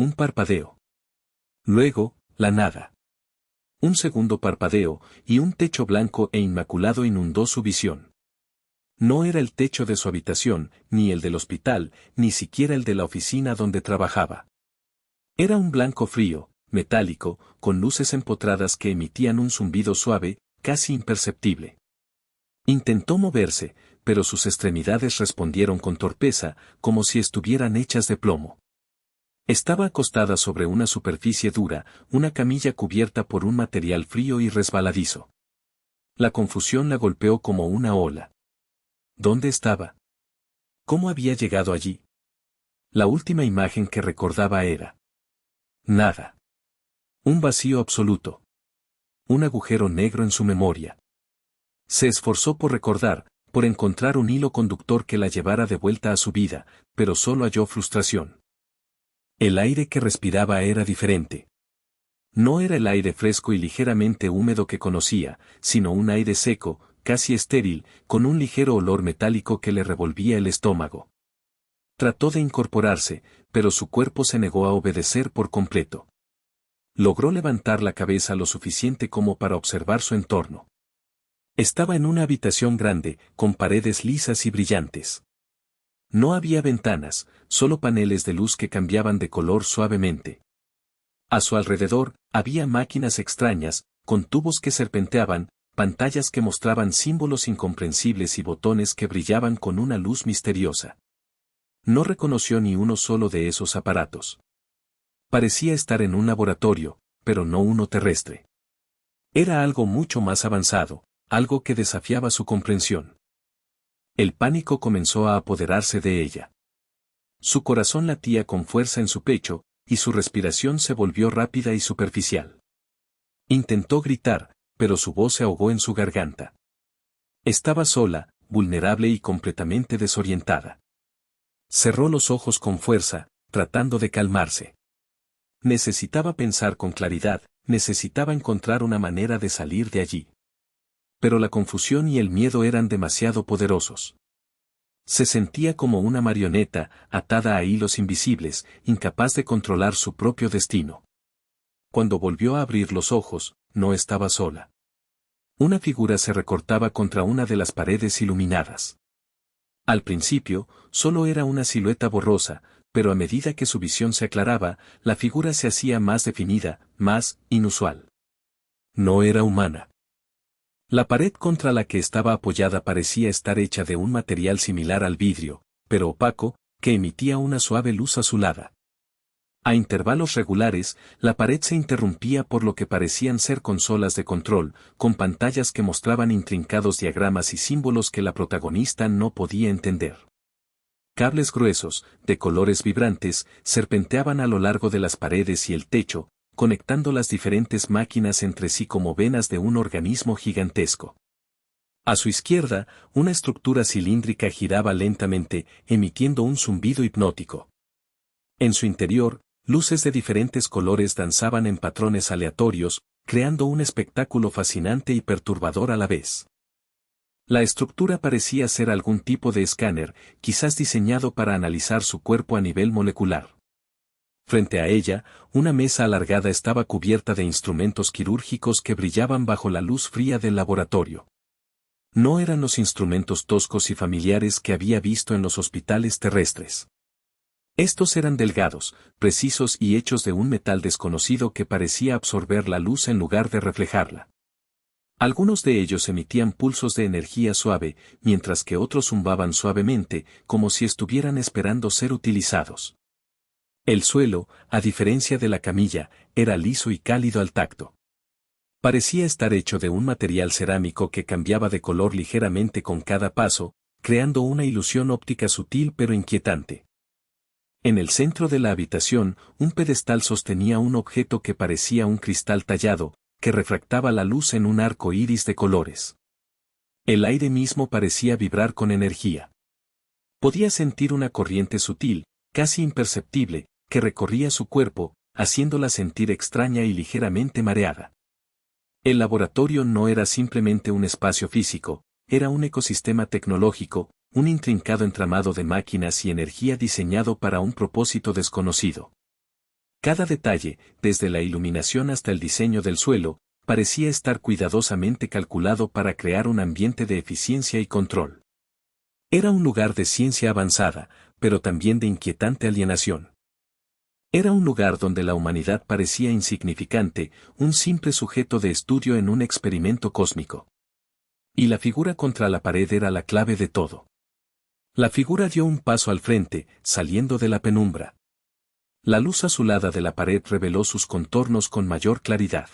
Un parpadeo. Luego, la nada. Un segundo parpadeo, y un techo blanco e inmaculado inundó su visión. No era el techo de su habitación, ni el del hospital, ni siquiera el de la oficina donde trabajaba. Era un blanco frío, metálico, con luces empotradas que emitían un zumbido suave, casi imperceptible. Intentó moverse, pero sus extremidades respondieron con torpeza, como si estuvieran hechas de plomo. Estaba acostada sobre una superficie dura, una camilla cubierta por un material frío y resbaladizo. La confusión la golpeó como una ola. ¿Dónde estaba? ¿Cómo había llegado allí? La última imagen que recordaba era nada. Un vacío absoluto. Un agujero negro en su memoria. Se esforzó por recordar, por encontrar un hilo conductor que la llevara de vuelta a su vida, pero solo halló frustración. El aire que respiraba era diferente. No era el aire fresco y ligeramente húmedo que conocía, sino un aire seco, casi estéril, con un ligero olor metálico que le revolvía el estómago. Trató de incorporarse, pero su cuerpo se negó a obedecer por completo. Logró levantar la cabeza lo suficiente como para observar su entorno. Estaba en una habitación grande, con paredes lisas y brillantes. No había ventanas, solo paneles de luz que cambiaban de color suavemente. A su alrededor, había máquinas extrañas, con tubos que serpenteaban, pantallas que mostraban símbolos incomprensibles y botones que brillaban con una luz misteriosa. No reconoció ni uno solo de esos aparatos. Parecía estar en un laboratorio, pero no uno terrestre. Era algo mucho más avanzado, algo que desafiaba su comprensión. El pánico comenzó a apoderarse de ella. Su corazón latía con fuerza en su pecho, y su respiración se volvió rápida y superficial. Intentó gritar, pero su voz se ahogó en su garganta. Estaba sola, vulnerable y completamente desorientada. Cerró los ojos con fuerza, tratando de calmarse. Necesitaba pensar con claridad, necesitaba encontrar una manera de salir de allí. Pero la confusión y el miedo eran demasiado poderosos. Se sentía como una marioneta, atada a hilos invisibles, incapaz de controlar su propio destino. Cuando volvió a abrir los ojos, no estaba sola. Una figura se recortaba contra una de las paredes iluminadas. Al principio, solo era una silueta borrosa, pero a medida que su visión se aclaraba, la figura se hacía más definida, más inusual. No era humana. La pared contra la que estaba apoyada parecía estar hecha de un material similar al vidrio, pero opaco, que emitía una suave luz azulada. A intervalos regulares, la pared se interrumpía por lo que parecían ser consolas de control, con pantallas que mostraban intrincados diagramas y símbolos que la protagonista no podía entender. Cables gruesos, de colores vibrantes, serpenteaban a lo largo de las paredes y el techo, conectando las diferentes máquinas entre sí como venas de un organismo gigantesco. A su izquierda, una estructura cilíndrica giraba lentamente, emitiendo un zumbido hipnótico. En su interior, luces de diferentes colores danzaban en patrones aleatorios, creando un espectáculo fascinante y perturbador a la vez. La estructura parecía ser algún tipo de escáner, quizás diseñado para analizar su cuerpo a nivel molecular. Frente a ella, una mesa alargada estaba cubierta de instrumentos quirúrgicos que brillaban bajo la luz fría del laboratorio. No eran los instrumentos toscos y familiares que había visto en los hospitales terrestres. Estos eran delgados, precisos y hechos de un metal desconocido que parecía absorber la luz en lugar de reflejarla. Algunos de ellos emitían pulsos de energía suave, mientras que otros zumbaban suavemente, como si estuvieran esperando ser utilizados. El suelo, a diferencia de la camilla, era liso y cálido al tacto. Parecía estar hecho de un material cerámico que cambiaba de color ligeramente con cada paso, creando una ilusión óptica sutil pero inquietante. En el centro de la habitación, un pedestal sostenía un objeto que parecía un cristal tallado, que refractaba la luz en un arco iris de colores. El aire mismo parecía vibrar con energía. Podía sentir una corriente sutil, casi imperceptible, que recorría su cuerpo, haciéndola sentir extraña y ligeramente mareada. El laboratorio no era simplemente un espacio físico, era un ecosistema tecnológico, un intrincado entramado de máquinas y energía diseñado para un propósito desconocido. Cada detalle, desde la iluminación hasta el diseño del suelo, parecía estar cuidadosamente calculado para crear un ambiente de eficiencia y control. Era un lugar de ciencia avanzada, pero también de inquietante alienación. Era un lugar donde la humanidad parecía insignificante, un simple sujeto de estudio en un experimento cósmico. Y la figura contra la pared era la clave de todo. La figura dio un paso al frente, saliendo de la penumbra. La luz azulada de la pared reveló sus contornos con mayor claridad.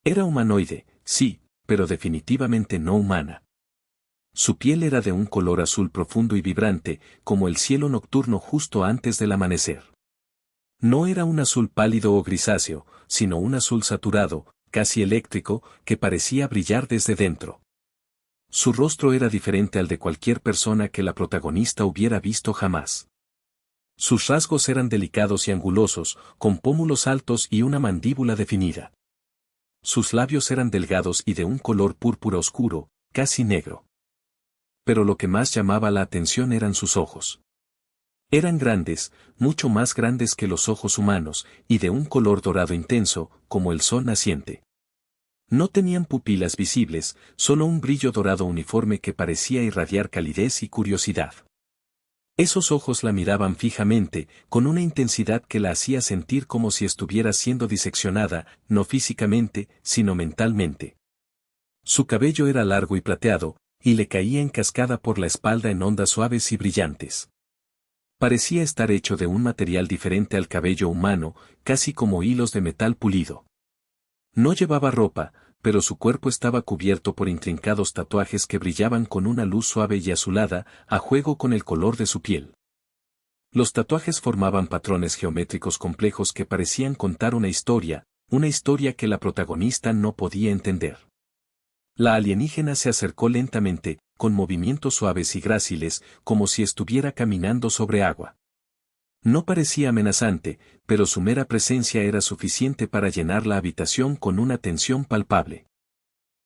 Era humanoide, sí, pero definitivamente no humana. Su piel era de un color azul profundo y vibrante, como el cielo nocturno justo antes del amanecer. No era un azul pálido o grisáceo, sino un azul saturado, casi eléctrico, que parecía brillar desde dentro. Su rostro era diferente al de cualquier persona que la protagonista hubiera visto jamás. Sus rasgos eran delicados y angulosos, con pómulos altos y una mandíbula definida. Sus labios eran delgados y de un color púrpura oscuro, casi negro. Pero lo que más llamaba la atención eran sus ojos. Eran grandes, mucho más grandes que los ojos humanos, y de un color dorado intenso, como el sol naciente. No tenían pupilas visibles, solo un brillo dorado uniforme que parecía irradiar calidez y curiosidad. Esos ojos la miraban fijamente, con una intensidad que la hacía sentir como si estuviera siendo diseccionada, no físicamente, sino mentalmente. Su cabello era largo y plateado, y le caía en cascada por la espalda en ondas suaves y brillantes. Parecía estar hecho de un material diferente al cabello humano, casi como hilos de metal pulido. No llevaba ropa, pero su cuerpo estaba cubierto por intrincados tatuajes que brillaban con una luz suave y azulada, a juego con el color de su piel. Los tatuajes formaban patrones geométricos complejos que parecían contar una historia que la protagonista no podía entender. La alienígena se acercó lentamente, con movimientos suaves y gráciles, como si estuviera caminando sobre agua. No parecía amenazante, pero su mera presencia era suficiente para llenar la habitación con una tensión palpable.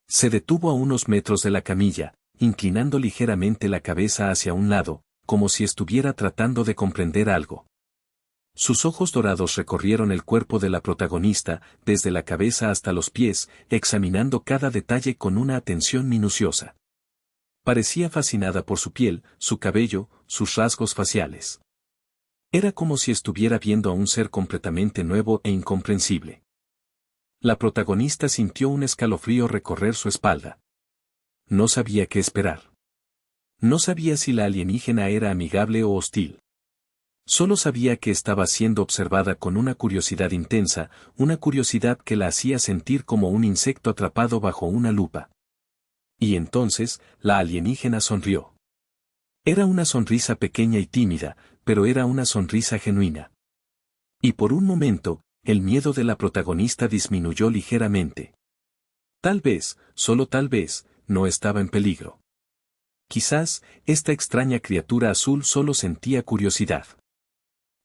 Se detuvo a unos metros de la camilla, inclinando ligeramente la cabeza hacia un lado, como si estuviera tratando de comprender algo. Sus ojos dorados recorrieron el cuerpo de la protagonista, desde la cabeza hasta los pies, examinando cada detalle con una atención minuciosa. Parecía fascinada por su piel, su cabello, sus rasgos faciales. Era como si estuviera viendo a un ser completamente nuevo e incomprensible. La protagonista sintió un escalofrío recorrer su espalda. No sabía qué esperar. No sabía si la alienígena era amigable o hostil. Solo sabía que estaba siendo observada con una curiosidad intensa, una curiosidad que la hacía sentir como un insecto atrapado bajo una lupa. Y entonces, la alienígena sonrió. Era una sonrisa pequeña y tímida, pero era una sonrisa genuina. Y por un momento, el miedo de la protagonista disminuyó ligeramente. Tal vez, solo tal vez, no estaba en peligro. Quizás, esta extraña criatura azul solo sentía curiosidad.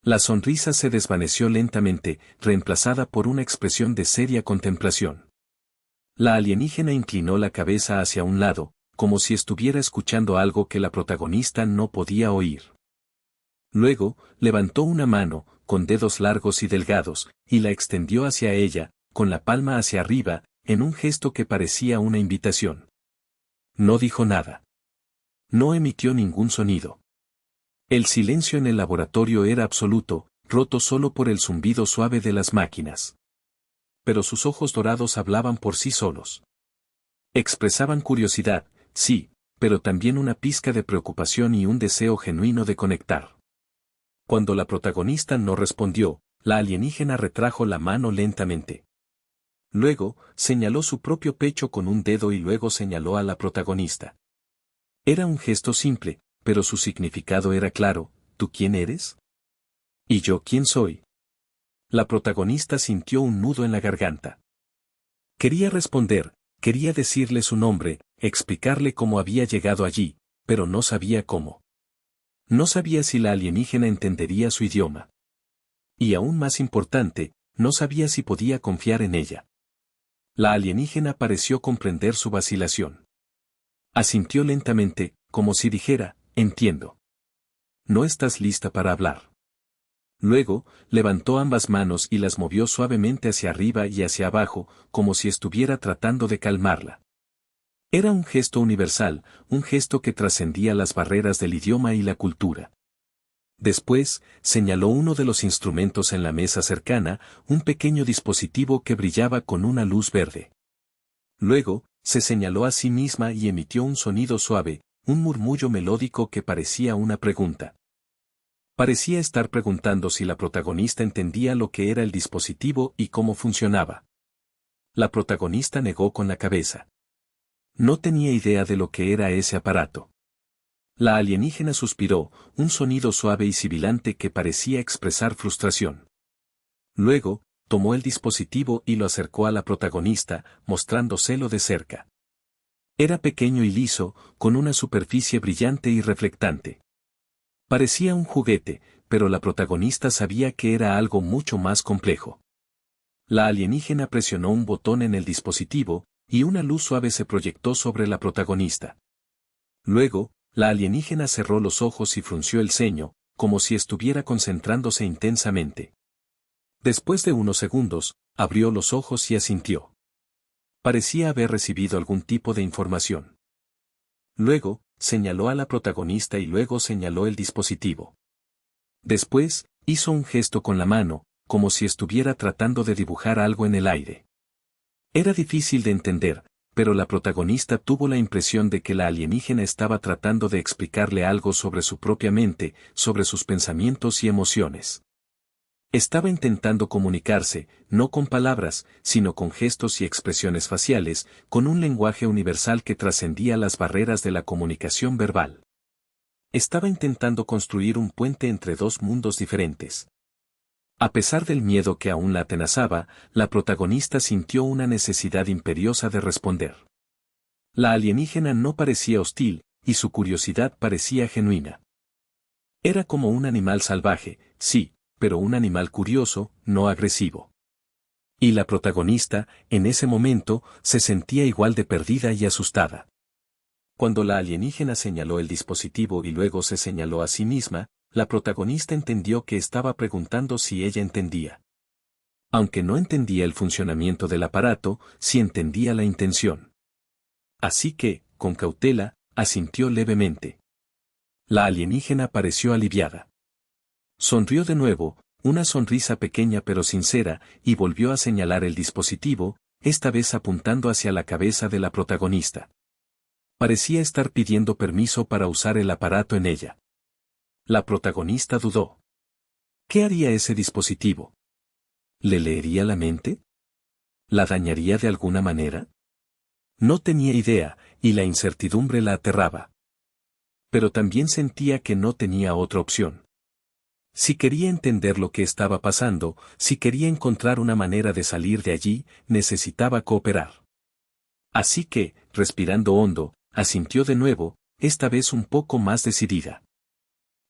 La sonrisa se desvaneció lentamente, reemplazada por una expresión de seria contemplación. La alienígena inclinó la cabeza hacia un lado, como si estuviera escuchando algo que la protagonista no podía oír. Luego, levantó una mano, con dedos largos y delgados, y la extendió hacia ella, con la palma hacia arriba, en un gesto que parecía una invitación. No dijo nada. No emitió ningún sonido. El silencio en el laboratorio era absoluto, roto solo por el zumbido suave de las máquinas. Pero sus ojos dorados hablaban por sí solos. Expresaban curiosidad, sí, pero también una pizca de preocupación y un deseo genuino de conectar. Cuando la protagonista no respondió, la alienígena retrajo la mano lentamente. Luego, señaló su propio pecho con un dedo y luego señaló a la protagonista. Era un gesto simple, pero su significado era claro. ¿Tú quién eres? ¿Y yo quién soy? La protagonista sintió un nudo en la garganta. Quería responder, quería decirle su nombre, explicarle cómo había llegado allí, pero no sabía cómo. No sabía si la alienígena entendería su idioma. Y aún más importante, no sabía si podía confiar en ella. La alienígena pareció comprender su vacilación. Asintió lentamente, como si dijera, entiendo. No estás lista para hablar. Luego, levantó ambas manos y las movió suavemente hacia arriba y hacia abajo, como si estuviera tratando de calmarla. Era un gesto universal, un gesto que trascendía las barreras del idioma y la cultura. Después, señaló uno de los instrumentos en la mesa cercana, un pequeño dispositivo que brillaba con una luz verde. Luego, se señaló a sí misma y emitió un sonido suave, un murmullo melódico que parecía una pregunta. Parecía estar preguntando si la protagonista entendía lo que era el dispositivo y cómo funcionaba. La protagonista negó con la cabeza. No tenía idea de lo que era ese aparato. La alienígena suspiró, un sonido suave y sibilante que parecía expresar frustración. Luego, tomó el dispositivo y lo acercó a la protagonista, mostrándoselo de cerca. Era pequeño y liso, con una superficie brillante y reflectante. Parecía un juguete, pero la protagonista sabía que era algo mucho más complejo. La alienígena presionó un botón en el dispositivo, y una luz suave se proyectó sobre la protagonista. Luego, la alienígena cerró los ojos y frunció el ceño, como si estuviera concentrándose intensamente. Después de unos segundos, abrió los ojos y asintió. Parecía haber recibido algún tipo de información. Luego, señaló a la protagonista y luego señaló el dispositivo. Después, hizo un gesto con la mano, como si estuviera tratando de dibujar algo en el aire. Era difícil de entender, pero la protagonista tuvo la impresión de que la alienígena estaba tratando de explicarle algo sobre su propia mente, sobre sus pensamientos y emociones. Estaba intentando comunicarse, no con palabras, sino con gestos y expresiones faciales, con un lenguaje universal que trascendía las barreras de la comunicación verbal. Estaba intentando construir un puente entre dos mundos diferentes. A pesar del miedo que aún la atenazaba, la protagonista sintió una necesidad imperiosa de responder. La alienígena no parecía hostil, y su curiosidad parecía genuina. Era como un animal salvaje, sí, pero un animal curioso, no agresivo. Y la protagonista, en ese momento, se sentía igual de perdida y asustada. Cuando la alienígena señaló el dispositivo y luego se señaló a sí misma, la protagonista entendió que estaba preguntando si ella entendía. Aunque no entendía el funcionamiento del aparato, sí entendía la intención. Así que, con cautela, asintió levemente. La alienígena pareció aliviada. Sonrió de nuevo, una sonrisa pequeña pero sincera, y volvió a señalar el dispositivo, esta vez apuntando hacia la cabeza de la protagonista. Parecía estar pidiendo permiso para usar el aparato en ella. La protagonista dudó. ¿Qué haría ese dispositivo? ¿Le leería la mente? ¿La dañaría de alguna manera? No tenía idea, y la incertidumbre la aterraba. Pero también sentía que no tenía otra opción. Si quería entender lo que estaba pasando, si quería encontrar una manera de salir de allí, necesitaba cooperar. Así que, respirando hondo, asintió de nuevo, esta vez un poco más decidida.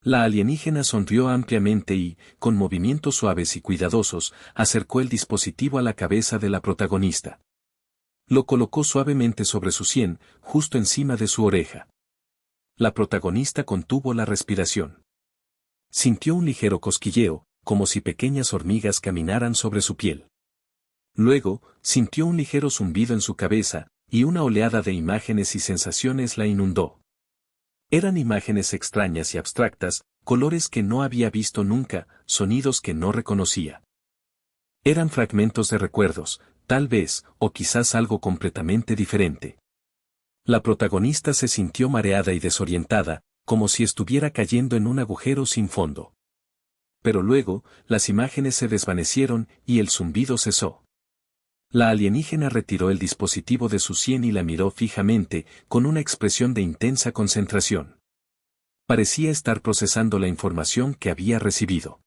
La alienígena sonrió ampliamente y, con movimientos suaves y cuidadosos, acercó el dispositivo a la cabeza de la protagonista. Lo colocó suavemente sobre su sien, justo encima de su oreja. La protagonista contuvo la respiración. Sintió un ligero cosquilleo, como si pequeñas hormigas caminaran sobre su piel. Luego, sintió un ligero zumbido en su cabeza, y una oleada de imágenes y sensaciones la inundó. Eran imágenes extrañas y abstractas, colores que no había visto nunca, sonidos que no reconocía. Eran fragmentos de recuerdos, tal vez, o quizás algo completamente diferente. La protagonista se sintió mareada y desorientada, como si estuviera cayendo en un agujero sin fondo. Pero luego, las imágenes se desvanecieron y el zumbido cesó. La alienígena retiró el dispositivo de su sien y la miró fijamente, con una expresión de intensa concentración. Parecía estar procesando la información que había recibido.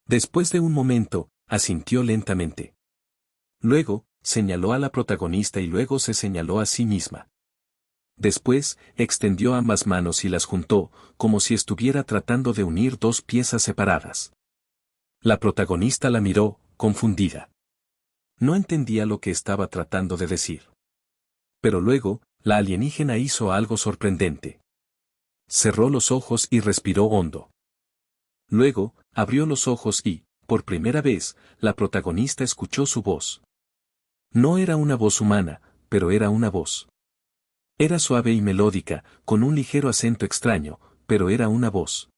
Después de un momento, asintió lentamente. Luego, señaló a la protagonista y luego se señaló a sí misma. Después, extendió ambas manos y las juntó, como si estuviera tratando de unir dos piezas separadas. La protagonista la miró, confundida. No entendía lo que estaba tratando de decir. Pero luego, la alienígena hizo algo sorprendente. Cerró los ojos y respiró hondo. Luego, abrió los ojos y, por primera vez, la protagonista escuchó su voz. No era una voz humana, pero era una voz. Era suave y melódica, con un ligero acento extraño, pero era una voz.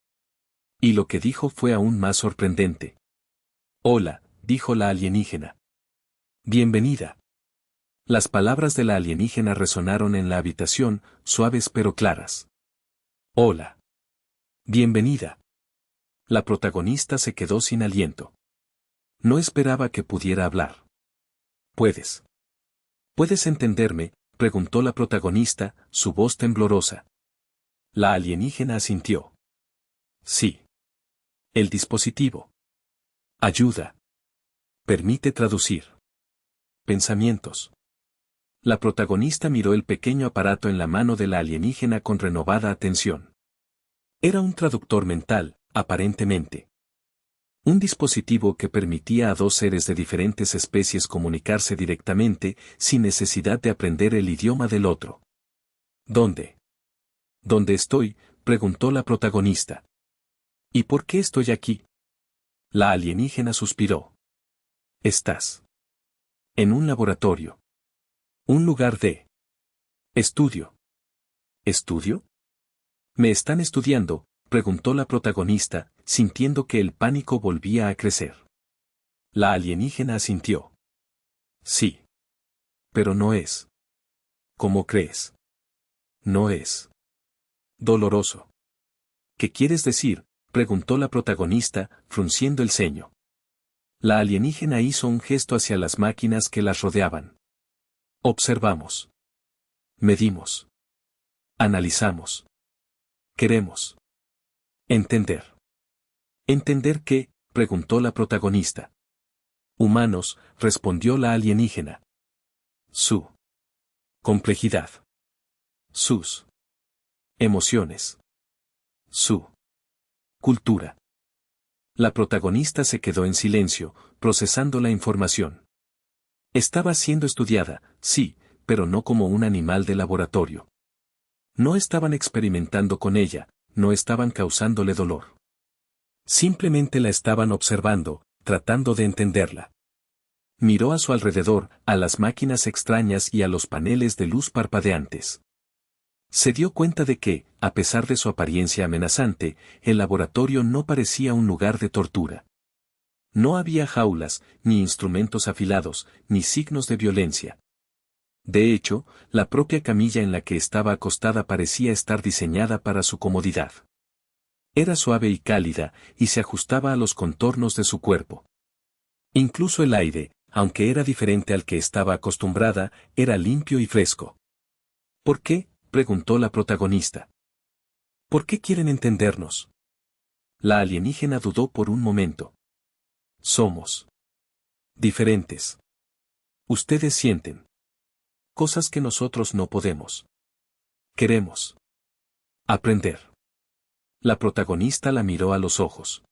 Y lo que dijo fue aún más sorprendente. Hola, dijo la alienígena. Bienvenida. Las palabras de la alienígena resonaron en la habitación, suaves pero claras. Hola. Bienvenida. La protagonista se quedó sin aliento. No esperaba que pudiera hablar. ¿Puedes? ¿Puedes entenderme?, preguntó la protagonista, su voz temblorosa. La alienígena asintió. Sí. El dispositivo. Ayuda. Permite traducir. Pensamientos. La protagonista miró el pequeño aparato en la mano de la alienígena con renovada atención. Era un traductor mental, aparentemente. Un dispositivo que permitía a dos seres de diferentes especies comunicarse directamente, sin necesidad de aprender el idioma del otro. ¿Dónde? ¿Dónde estoy?, preguntó la protagonista. ¿Y por qué estoy aquí? La alienígena suspiró. Estás en un laboratorio. Un lugar de estudio. ¿Estudio? ¿Me están estudiando?, preguntó la protagonista, sintiendo que el pánico volvía a crecer. La alienígena asintió. Sí. Pero no es. ¿Cómo crees? No es. Doloroso. ¿Qué quieres decir?, preguntó la protagonista, frunciendo el ceño. La alienígena hizo un gesto hacia las máquinas que las rodeaban. Observamos. Medimos. Analizamos. Queremos. Entender. ¿Entender qué?, preguntó la protagonista. Humanos, respondió la alienígena. Su complejidad. Sus emociones. Su cultura. La protagonista se quedó en silencio, procesando la información. Estaba siendo estudiada, sí, pero no como un animal de laboratorio. No estaban experimentando con ella, no estaban causándole dolor. Simplemente la estaban observando, tratando de entenderla. Miró a su alrededor, a las máquinas extrañas y a los paneles de luz parpadeantes. Se dio cuenta de que, a pesar de su apariencia amenazante, el laboratorio no parecía un lugar de tortura. No había jaulas, ni instrumentos afilados, ni signos de violencia. De hecho, la propia camilla en la que estaba acostada parecía estar diseñada para su comodidad. Era suave y cálida, y se ajustaba a los contornos de su cuerpo. Incluso el aire, aunque era diferente al que estaba acostumbrada, era limpio y fresco. ¿Por qué?, preguntó la protagonista. ¿Por qué quieren entendernos? La alienígena dudó por un momento. Somos diferentes. Ustedes sienten cosas que nosotros no podemos. Queremos aprender. La protagonista la miró a los ojos.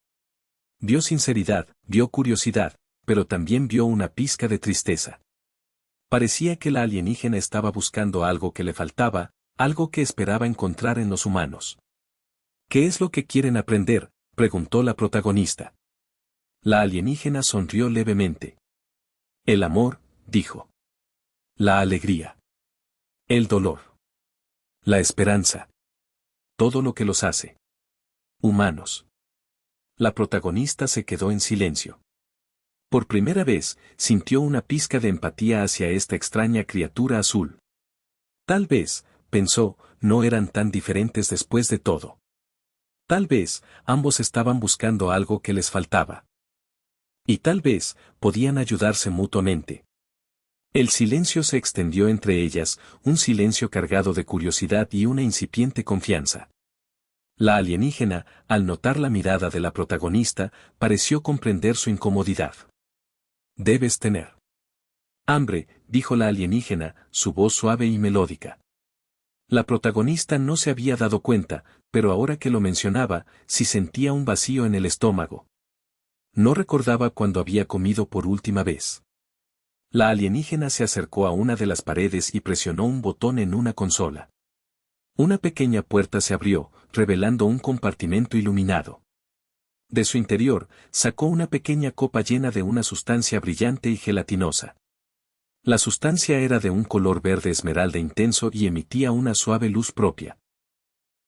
Vio sinceridad, vio curiosidad, pero también vio una pizca de tristeza. Parecía que la alienígena estaba buscando algo que le faltaba, algo que esperaba encontrar en los humanos. ¿Qué es lo que quieren aprender?, preguntó la protagonista. La alienígena sonrió levemente. El amor, dijo. La alegría. El dolor. La esperanza. Todo lo que los hace humanos. La protagonista se quedó en silencio. Por primera vez, sintió una pizca de empatía hacia esta extraña criatura azul. Tal vez, pensó, no eran tan diferentes después de todo. Tal vez, ambos estaban buscando algo que les faltaba. Y tal vez, podían ayudarse mutuamente. El silencio se extendió entre ellas, un silencio cargado de curiosidad y una incipiente confianza. La alienígena, al notar la mirada de la protagonista, pareció comprender su incomodidad. Debes tener hambre, dijo la alienígena, su voz suave y melódica. La protagonista no se había dado cuenta, pero ahora que lo mencionaba, sí sentía un vacío en el estómago. No recordaba cuándo había comido por última vez. La alienígena se acercó a una de las paredes y presionó un botón en una consola. Una pequeña puerta se abrió, revelando un compartimento iluminado. De su interior, sacó una pequeña copa llena de una sustancia brillante y gelatinosa. La sustancia era de un color verde esmeralda intenso y emitía una suave luz propia.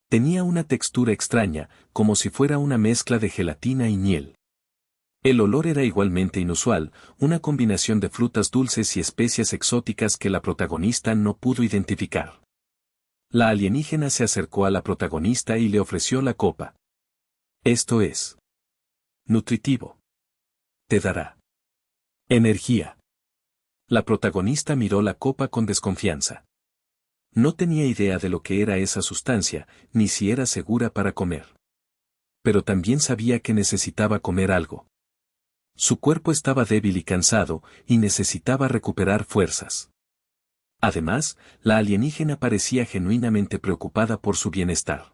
Tenía una textura extraña, como si fuera una mezcla de gelatina y miel. El olor era igualmente inusual, una combinación de frutas dulces y especias exóticas que la protagonista no pudo identificar. La alienígena se acercó a la protagonista y le ofreció la copa. Esto es nutritivo. Te dará energía. La protagonista miró la copa con desconfianza. No tenía idea de lo que era esa sustancia, ni si era segura para comer. Pero también sabía que necesitaba comer algo. Su cuerpo estaba débil y cansado, y necesitaba recuperar fuerzas. Además, la alienígena parecía genuinamente preocupada por su bienestar.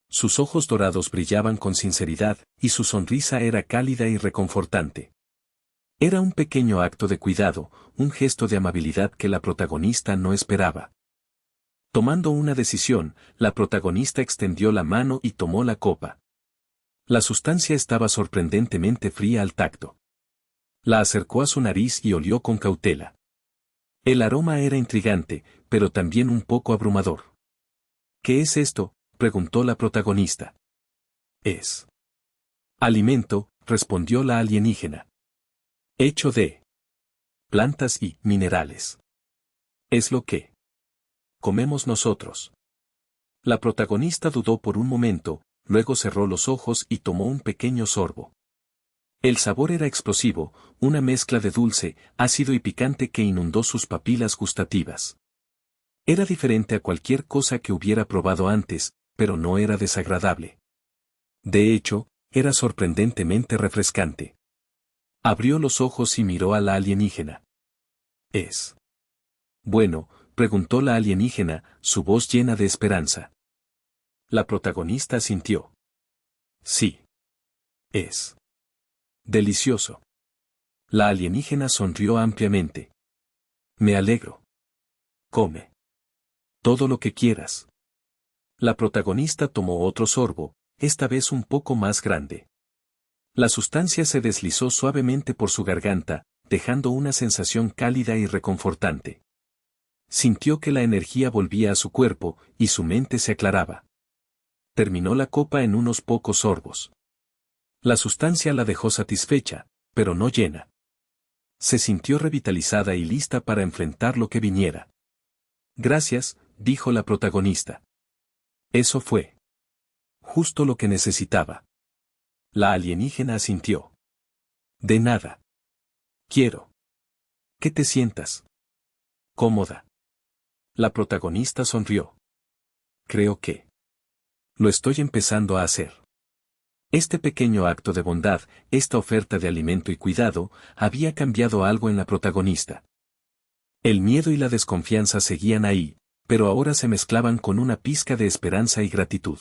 Sus ojos dorados brillaban con sinceridad, y su sonrisa era cálida y reconfortante. Era un pequeño acto de cuidado, un gesto de amabilidad que la protagonista no esperaba. Tomando una decisión, la protagonista extendió la mano y tomó la copa. La sustancia estaba sorprendentemente fría al tacto. La acercó a su nariz y olió con cautela. El aroma era intrigante, pero también un poco abrumador. ¿Qué es esto?, preguntó la protagonista. Es alimento, respondió la alienígena. Hecho de plantas y minerales. Es lo que comemos nosotros. La protagonista dudó por un momento, luego cerró los ojos y tomó un pequeño sorbo. El sabor era explosivo, una mezcla de dulce, ácido y picante que inundó sus papilas gustativas. Era diferente a cualquier cosa que hubiera probado antes, pero no era desagradable. De hecho, era sorprendentemente refrescante. Abrió los ojos y miró a la alienígena. ¿Es bueno?, preguntó la alienígena, su voz llena de esperanza. La protagonista asintió. Sí. Es delicioso. La alienígena sonrió ampliamente. Me alegro. Come todo lo que quieras. La protagonista tomó otro sorbo, esta vez un poco más grande. La sustancia se deslizó suavemente por su garganta, dejando una sensación cálida y reconfortante. Sintió que la energía volvía a su cuerpo, y su mente se aclaraba. Terminó la copa en unos pocos sorbos. La sustancia la dejó satisfecha, pero no llena. Se sintió revitalizada y lista para enfrentar lo que viniera. Gracias, dijo la protagonista. Eso fue justo lo que necesitaba. La alienígena asintió. De nada. Quiero que te sientas cómoda. La protagonista sonrió. Creo que lo estoy empezando a hacer. Este pequeño acto de bondad, esta oferta de alimento y cuidado, había cambiado algo en la protagonista. El miedo y la desconfianza seguían ahí, pero ahora se mezclaban con una pizca de esperanza y gratitud.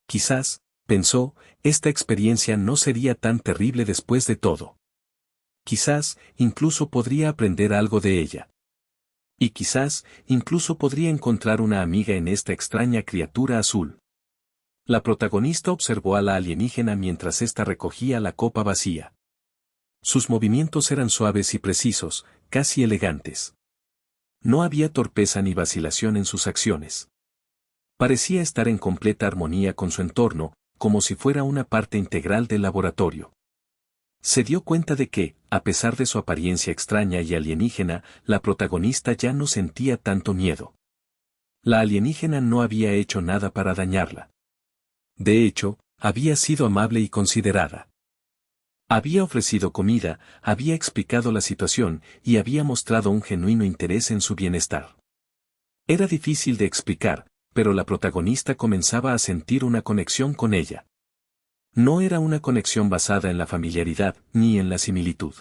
Quizás, pensó, esta experiencia no sería tan terrible después de todo. Quizás, incluso podría aprender algo de ella. Y quizás, incluso podría encontrar una amiga en esta extraña criatura azul. La protagonista observó a la alienígena mientras ésta recogía la copa vacía. Sus movimientos eran suaves y precisos, casi elegantes. No había torpeza ni vacilación en sus acciones. Parecía estar en completa armonía con su entorno, como si fuera una parte integral del laboratorio. Se dio cuenta de que, a pesar de su apariencia extraña y alienígena, la protagonista ya no sentía tanto miedo. La alienígena no había hecho nada para dañarla. De hecho, había sido amable y considerada. Había ofrecido comida, había explicado la situación y había mostrado un genuino interés en su bienestar. Era difícil de explicar, pero la protagonista comenzaba a sentir una conexión con ella. No era una conexión basada en la familiaridad ni en la similitud.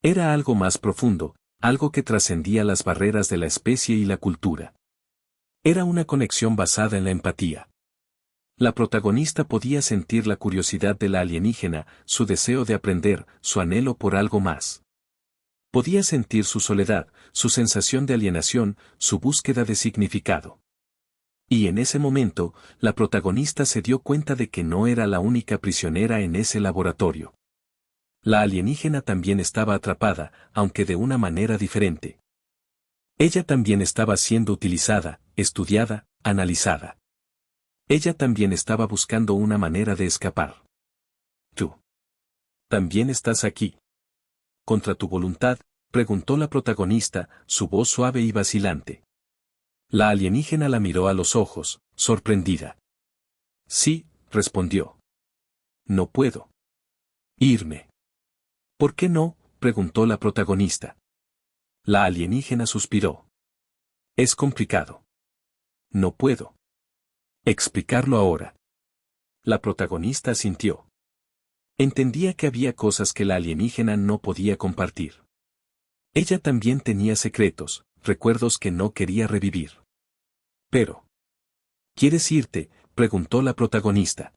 Era algo más profundo, algo que trascendía las barreras de la especie y la cultura. Era una conexión basada en la empatía. La protagonista podía sentir la curiosidad de la alienígena, su deseo de aprender, su anhelo por algo más. Podía sentir su soledad, su sensación de alienación, su búsqueda de significado. Y en ese momento, la protagonista se dio cuenta de que no era la única prisionera en ese laboratorio. La alienígena también estaba atrapada, aunque de una manera diferente. Ella también estaba siendo utilizada, estudiada, analizada. Ella también estaba buscando una manera de escapar. ¿Tú también estás aquí? ¿Contra tu voluntad?, preguntó la protagonista, su voz suave y vacilante. La alienígena la miró a los ojos, sorprendida. Sí, respondió. No puedo irme. ¿Por qué no?, preguntó la protagonista. La alienígena suspiró. Es complicado. No puedo explicarlo ahora. La protagonista asintió. Entendía que había cosas que la alienígena no podía compartir. Ella también tenía secretos, recuerdos que no quería revivir. Pero, ¿quieres irte?, preguntó la protagonista.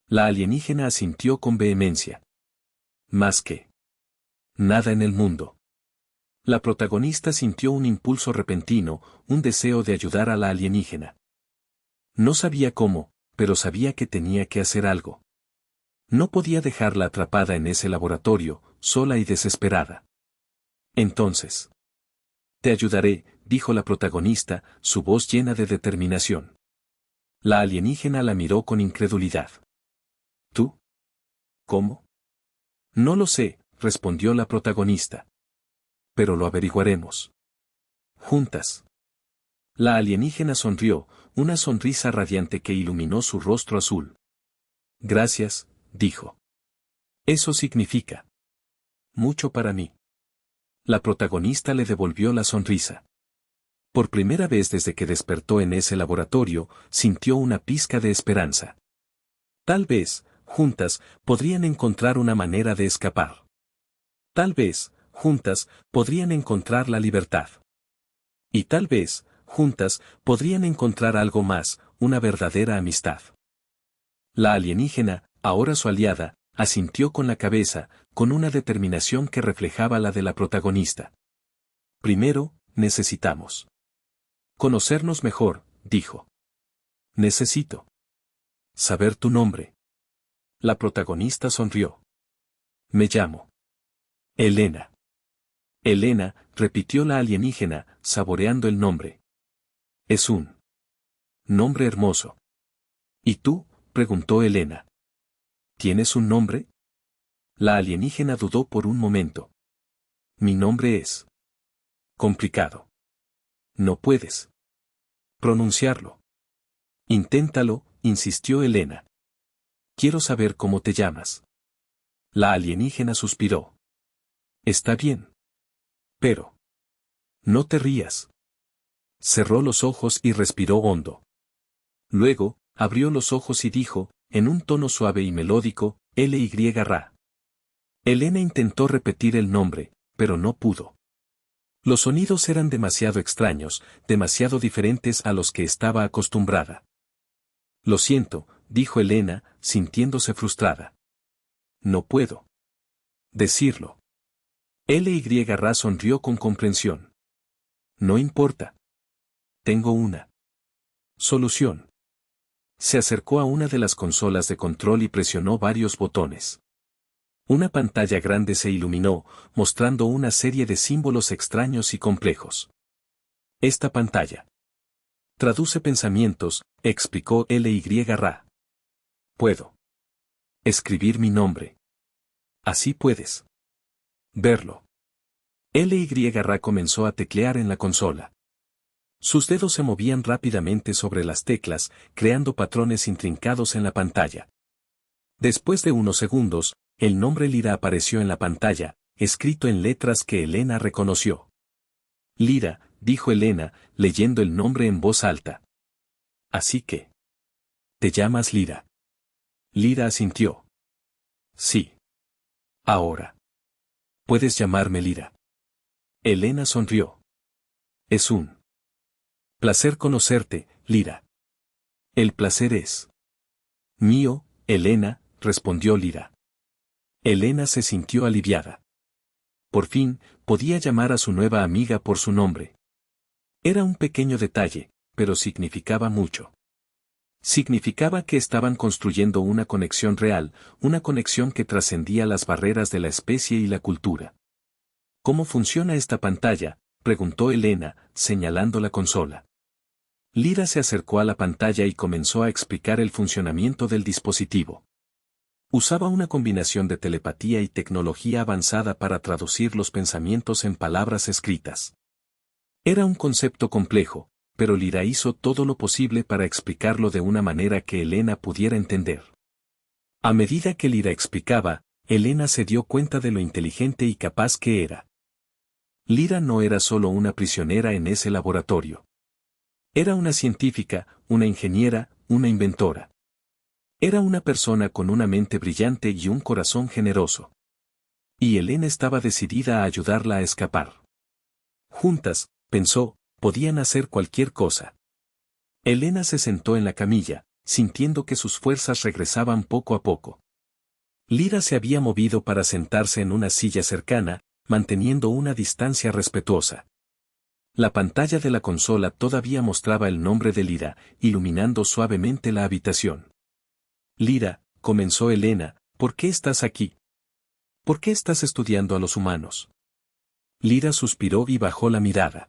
La alienígena asintió con vehemencia. Más que nada en el mundo. La protagonista sintió un impulso repentino, un deseo de ayudar a la alienígena. No sabía cómo, pero sabía que tenía que hacer algo. No podía dejarla atrapada en ese laboratorio, sola y desesperada. Entonces, te ayudaré, dijo la protagonista, su voz llena de determinación. La alienígena la miró con incredulidad. ¿Tú? ¿Cómo? No lo sé, respondió la protagonista. Pero lo averiguaremos. Juntas. La alienígena sonrió, una sonrisa radiante que iluminó su rostro azul. Gracias, dijo. Eso significa mucho para mí. La protagonista le devolvió la sonrisa. Por primera vez desde que despertó en ese laboratorio, sintió una pizca de esperanza. Tal vez, juntas, podrían encontrar una manera de escapar. Tal vez, juntas, podrían encontrar la libertad. Y tal vez, juntas, podrían encontrar algo más, una verdadera amistad. La alienígena, ahora su aliada, asintió con la cabeza, con una determinación que reflejaba la de la protagonista. Primero, necesitamos conocernos mejor, dijo. Necesito saber tu nombre. La protagonista sonrió. Me llamo Elena. Elena, repitió la alienígena, saboreando el nombre. Es un nombre hermoso. ¿Y tú?, preguntó Elena. ¿Tienes un nombre? La alienígena dudó por un momento. Mi nombre es complicado. No puedes pronunciarlo. Inténtalo, insistió Elena. Quiero saber cómo te llamas. La alienígena suspiró. Está bien. Pero no te rías. Cerró los ojos y respiró hondo. Luego, abrió los ojos y dijo, en un tono suave y melódico, L-Y-Ra. Elena intentó repetir el nombre, pero no pudo. Los sonidos eran demasiado extraños, demasiado diferentes a los que estaba acostumbrada. Lo siento, dijo Elena, sintiéndose frustrada. No puedo decirlo. L-Y-Ra sonrió con comprensión. No importa. Tengo una solución. Se acercó a una de las consolas de control y presionó varios botones. Una pantalla grande se iluminó, mostrando una serie de símbolos extraños y complejos. Esta pantalla traduce pensamientos, explicó L-Y-Ra. Puedo escribir mi nombre. Así puedes verlo. L-Y-Ra comenzó a teclear en la consola. Sus dedos se movían rápidamente sobre las teclas, creando patrones intrincados en la pantalla. Después de unos segundos, el nombre Lira apareció en la pantalla, escrito en letras que Elena reconoció. Lira, dijo Elena, leyendo el nombre en voz alta. Así que ¿te llamas Lira? Lira asintió. Sí. Ahora puedes llamarme Lira. Elena sonrió. Es un placer conocerte, Lira. El placer es mío, Elena, respondió Lira. Elena se sintió aliviada. Por fin, podía llamar a su nueva amiga por su nombre. Era un pequeño detalle, pero significaba mucho. Significaba que estaban construyendo una conexión real, una conexión que trascendía las barreras de la especie y la cultura. ¿Cómo funciona esta pantalla?, preguntó Elena, señalando la consola. Lyra se acercó a la pantalla y comenzó a explicar el funcionamiento del dispositivo. Usaba una combinación de telepatía y tecnología avanzada para traducir los pensamientos en palabras escritas. Era un concepto complejo, pero Lyra hizo todo lo posible para explicarlo de una manera que Elena pudiera entender. A medida que Lyra explicaba, Elena se dio cuenta de lo inteligente y capaz que era. Lyra no era solo una prisionera en ese laboratorio. Era una científica, una ingeniera, una inventora. Era una persona con una mente brillante y un corazón generoso. Y Elena estaba decidida a ayudarla a escapar. Juntas, pensó, podían hacer cualquier cosa. Elena se sentó en la camilla, sintiendo que sus fuerzas regresaban poco a poco. Lyra se había movido para sentarse en una silla cercana, manteniendo una distancia respetuosa. La pantalla de la consola todavía mostraba el nombre de Lyra, iluminando suavemente la habitación. Lyra, comenzó Elena, ¿por qué estás aquí? ¿Por qué estás estudiando a los humanos? Lyra suspiró y bajó la mirada.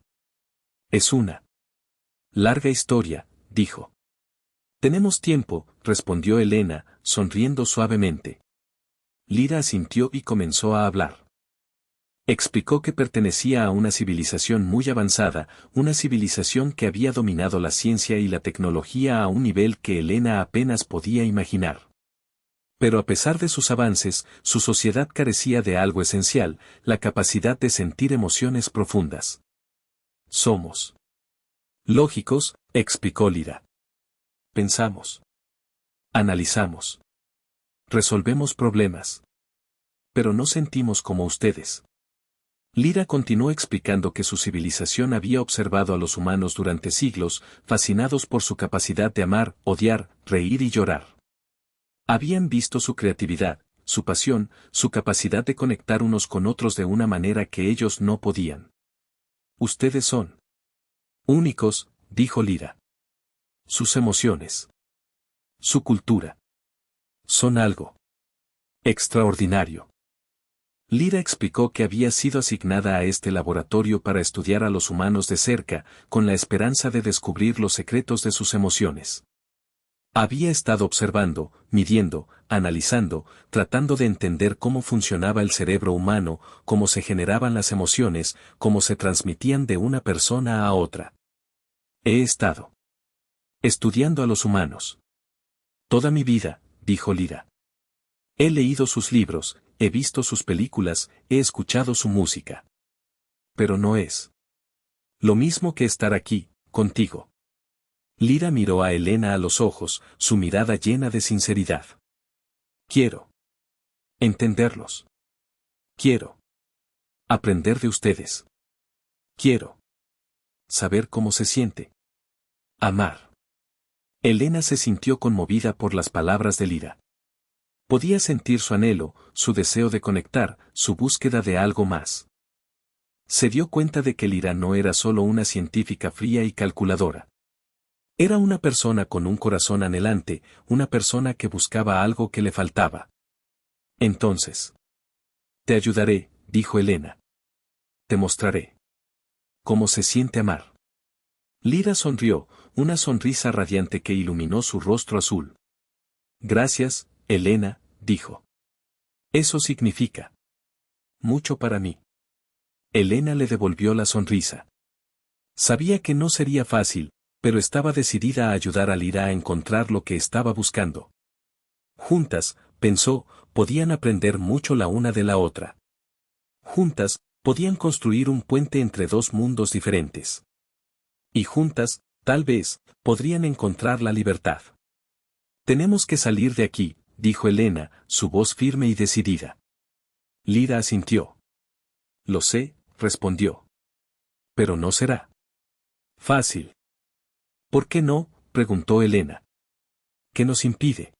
Es una larga historia, dijo. Tenemos tiempo, respondió Elena, sonriendo suavemente. Lyra asintió y comenzó a hablar. Explicó que pertenecía a una civilización muy avanzada, una civilización que había dominado la ciencia y la tecnología a un nivel que Elena apenas podía imaginar. Pero a pesar de sus avances, su sociedad carecía de algo esencial, la capacidad de sentir emociones profundas. Somos lógicos, explicó Lyra. Pensamos. Analizamos. Resolvemos problemas. Pero no sentimos como ustedes. Lyra continuó explicando que su civilización había observado a los humanos durante siglos, fascinados por su capacidad de amar, odiar, reír y llorar. Habían visto su creatividad, su pasión, su capacidad de conectar unos con otros de una manera que ellos no podían. Ustedes son únicos, dijo Lyra. Sus emociones. Su cultura. Son algo extraordinario. Lyra explicó que había sido asignada a este laboratorio para estudiar a los humanos de cerca, con la esperanza de descubrir los secretos de sus emociones. Había estado observando, midiendo, analizando, tratando de entender cómo funcionaba el cerebro humano, cómo se generaban las emociones, cómo se transmitían de una persona a otra. He estado estudiando a los humanos toda mi vida, dijo Lyra. He leído sus libros, he visto sus películas, he escuchado su música. Pero no es lo mismo que estar aquí, contigo. Lyra miró a Elena a los ojos, su mirada llena de sinceridad. Quiero entenderlos. Quiero aprender de ustedes. Quiero saber cómo se siente amar. Elena se sintió conmovida por las palabras de Lyra. Podía sentir su anhelo, su deseo de conectar, su búsqueda de algo más. Se dio cuenta de que Lyra no era solo una científica fría y calculadora. Era una persona con un corazón anhelante, una persona que buscaba algo que le faltaba. Entonces. Te ayudaré, dijo Elena. Te mostraré cómo se siente amar. Lyra sonrió, una sonrisa radiante que iluminó su rostro azul. Gracias, Elena, dijo. Eso significa mucho para mí. Elena le devolvió la sonrisa. Sabía que no sería fácil, pero estaba decidida a ayudar a Lyra a encontrar lo que estaba buscando. Juntas, pensó, podían aprender mucho la una de la otra. Juntas, podían construir un puente entre dos mundos diferentes. Y juntas, tal vez, podrían encontrar la libertad. Tenemos que salir de aquí, dijo Elena, su voz firme y decidida. Lyra asintió. Lo sé, respondió. Pero no será fácil. ¿Por qué no?, preguntó Elena. ¿Qué nos impide?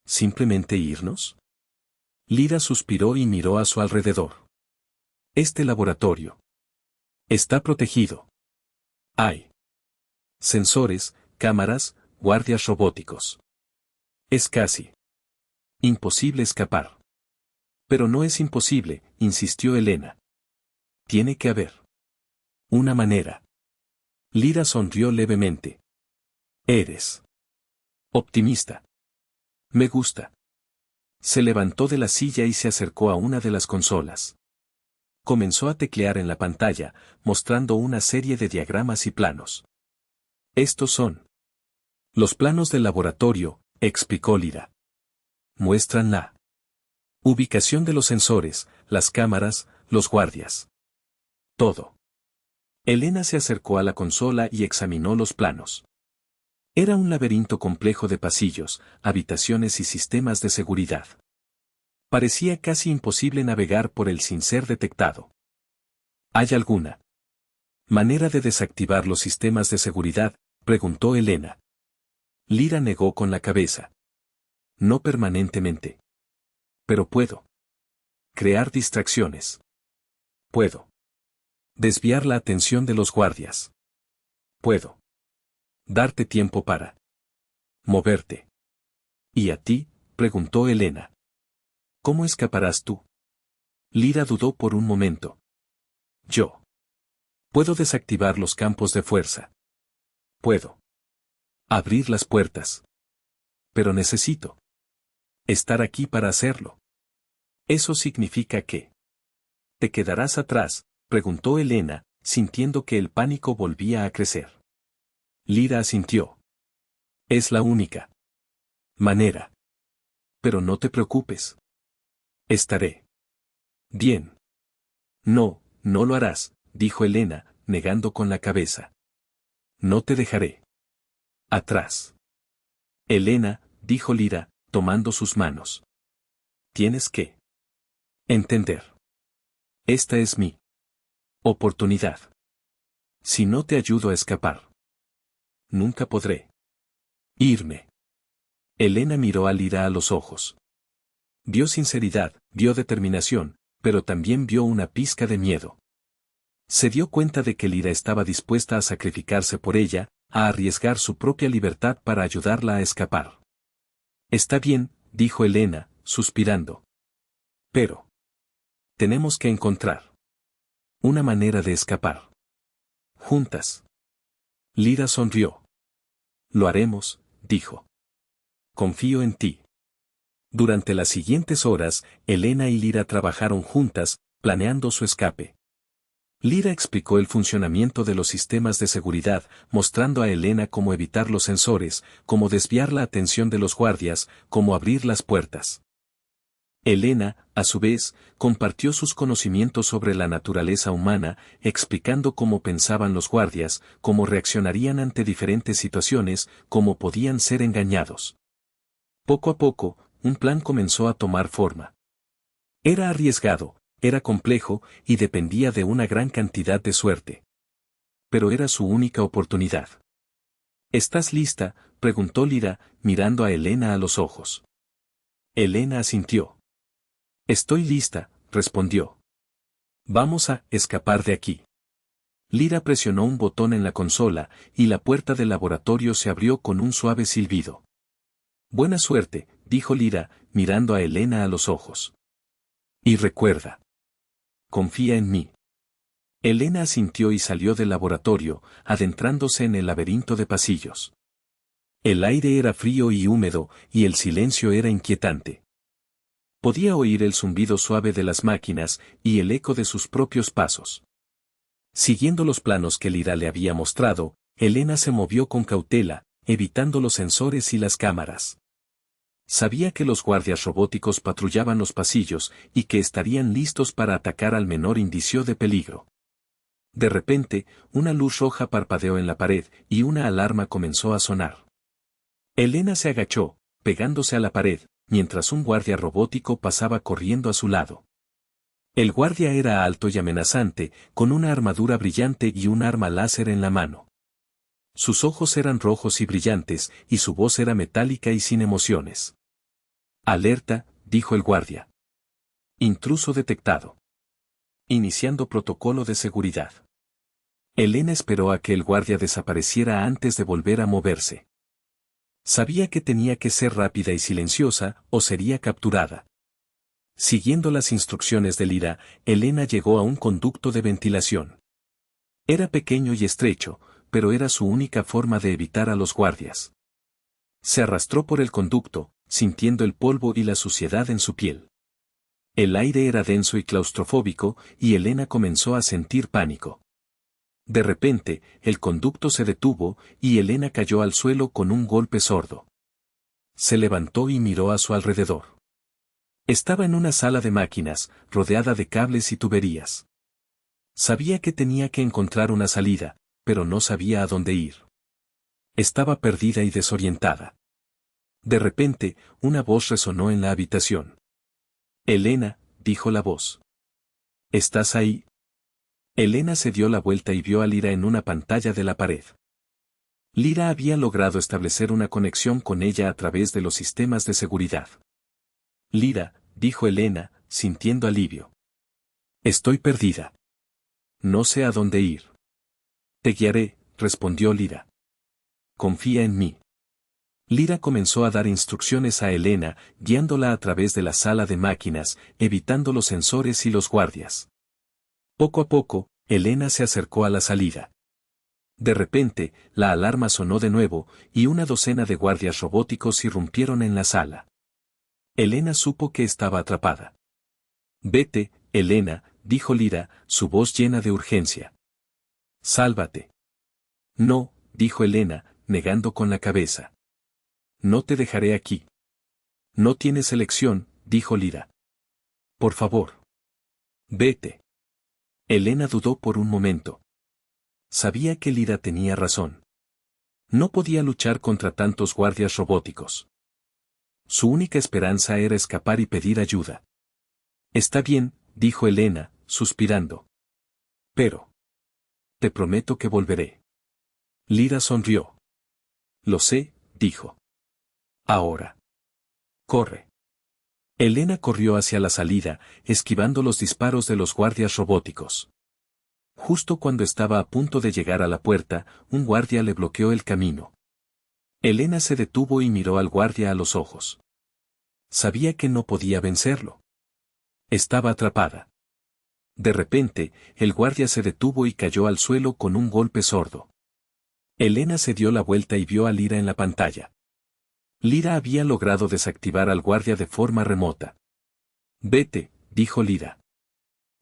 ¿Simplemente irnos? Lyra suspiró y miró a su alrededor. Este laboratorio está protegido. Hay Sensores, cámaras, guardias robóticos. Es casi imposible escapar. Pero no es imposible, insistió Elena. Tiene que haber una manera. Lyra sonrió levemente. Eres optimista. Me gusta. Se levantó de la silla y se acercó a una de las consolas. Comenzó a teclear en la pantalla, mostrando una serie de diagramas y planos. Estos son los planos del laboratorio, explicó Lyra. Muestran la ubicación de los sensores, las cámaras, los guardias. Todo. Elena se acercó a la consola y examinó los planos. Era un laberinto complejo de pasillos, habitaciones y sistemas de seguridad. Parecía casi imposible navegar por él sin ser detectado. ¿Hay alguna manera de desactivar los sistemas de seguridad?, preguntó Elena. Lyra negó con la cabeza. No permanentemente. Pero puedo crear distracciones. Puedo desviar la atención de los guardias. Puedo darte tiempo para moverte. ¿Y a ti?, preguntó Elena. ¿Cómo escaparás tú? Lyra dudó por un momento. Yo puedo desactivar los campos de fuerza. Puedo abrir las puertas. Pero necesito estar aquí para hacerlo. ¿Eso significa que te quedarás atrás?, preguntó Elena, sintiendo que el pánico volvía a crecer. Lyra asintió. Es la única manera. Pero no te preocupes. Estaré bien. No, no lo harás, dijo Elena, negando con la cabeza. No te dejaré atrás. Elena, dijo Lyra, tomando sus manos. Tienes que entender. Esta es mi oportunidad. Si no te ayudo a escapar, nunca podré irme. Elena miró a Lyra a los ojos. Vio sinceridad, vio determinación, pero también vio una pizca de miedo. Se dio cuenta de que Lyra estaba dispuesta a sacrificarse por ella, a arriesgar su propia libertad para ayudarla a escapar. Está bien, dijo Elena, suspirando. Pero tenemos que encontrar una manera de escapar. Juntas. Lyra sonrió. Lo haremos, dijo. Confío en ti. Durante las siguientes horas, Elena y Lyra trabajaron juntas, planeando su escape. Lyra explicó el funcionamiento de los sistemas de seguridad, mostrando a Elena cómo evitar los sensores, cómo desviar la atención de los guardias, cómo abrir las puertas. Elena, a su vez, compartió sus conocimientos sobre la naturaleza humana, explicando cómo pensaban los guardias, cómo reaccionarían ante diferentes situaciones, cómo podían ser engañados. Poco a poco, un plan comenzó a tomar forma. Era arriesgado, era complejo, y dependía de una gran cantidad de suerte. Pero era su única oportunidad. ¿Estás lista?, preguntó Lyra, mirando a Elena a los ojos. Elena asintió. Estoy lista, respondió. Vamos a escapar de aquí. Lyra presionó un botón en la consola, y la puerta del laboratorio se abrió con un suave silbido. Buena suerte, dijo Lyra, mirando a Elena a los ojos. Y recuerda. Confía en mí. Elena asintió y salió del laboratorio, adentrándose en el laberinto de pasillos. El aire era frío y húmedo, y el silencio era inquietante. Podía oír el zumbido suave de las máquinas, y el eco de sus propios pasos. Siguiendo los planos que Lyra le había mostrado, Elena se movió con cautela, evitando los sensores y las cámaras. Sabía que los guardias robóticos patrullaban los pasillos, y que estarían listos para atacar al menor indicio de peligro. De repente, una luz roja parpadeó en la pared, y una alarma comenzó a sonar. Elena se agachó, pegándose a la pared, mientras un guardia robótico pasaba corriendo a su lado. El guardia era alto y amenazante, con una armadura brillante y un arma láser en la mano. Sus ojos eran rojos y brillantes, y su voz era metálica y sin emociones. Alerta, dijo el guardia. Intruso detectado. Iniciando protocolo de seguridad. Elena esperó a que el guardia desapareciera antes de volver a moverse. Sabía que tenía que ser rápida y silenciosa, o sería capturada. Siguiendo las instrucciones de Lyra, Elena llegó a un conducto de ventilación. Era pequeño y estrecho, pero era su única forma de evitar a los guardias. Se arrastró por el conducto, sintiendo el polvo y la suciedad en su piel. El aire era denso y claustrofóbico, y Elena comenzó a sentir pánico. De repente, el conducto se detuvo, y Elena cayó al suelo con un golpe sordo. Se levantó y miró a su alrededor. Estaba en una sala de máquinas, rodeada de cables y tuberías. Sabía que tenía que encontrar una salida, pero no sabía a dónde ir. Estaba perdida y desorientada. De repente, una voz resonó en la habitación. «Elena», dijo la voz. «¿Estás ahí?». Elena se dio la vuelta y vio a Lyra en una pantalla de la pared. Lyra había logrado establecer una conexión con ella a través de los sistemas de seguridad. «Lyra», dijo Elena, sintiendo alivio. «Estoy perdida. No sé a dónde ir». «Te guiaré», respondió Lyra. «Confía en mí». Lyra comenzó a dar instrucciones a Elena, guiándola a través de la sala de máquinas, evitando los sensores y los guardias. Poco a poco, Elena se acercó a la salida. De repente, la alarma sonó de nuevo, y una docena de guardias robóticos irrumpieron en la sala. Elena supo que estaba atrapada. «Vete, Elena», dijo Lyra, su voz llena de urgencia. «Sálvate». «No», dijo Elena, negando con la cabeza. «No te dejaré aquí». «No tienes elección», dijo Lyra. «Por favor. Vete». Elena dudó por un momento. Sabía que Lyra tenía razón. No podía luchar contra tantos guardias robóticos. Su única esperanza era escapar y pedir ayuda. «Está bien», dijo Elena, suspirando. «Pero. Te prometo que volveré». Lyra sonrió. «Lo sé», dijo. «Ahora. Corre». Elena corrió hacia la salida, esquivando los disparos de los guardias robóticos. Justo cuando estaba a punto de llegar a la puerta, un guardia le bloqueó el camino. Elena se detuvo y miró al guardia a los ojos. Sabía que no podía vencerlo. Estaba atrapada. De repente, el guardia se detuvo y cayó al suelo con un golpe sordo. Elena se dio la vuelta y vio a Lyra en la pantalla. Lyra había logrado desactivar al guardia de forma remota. «Vete», dijo Lyra.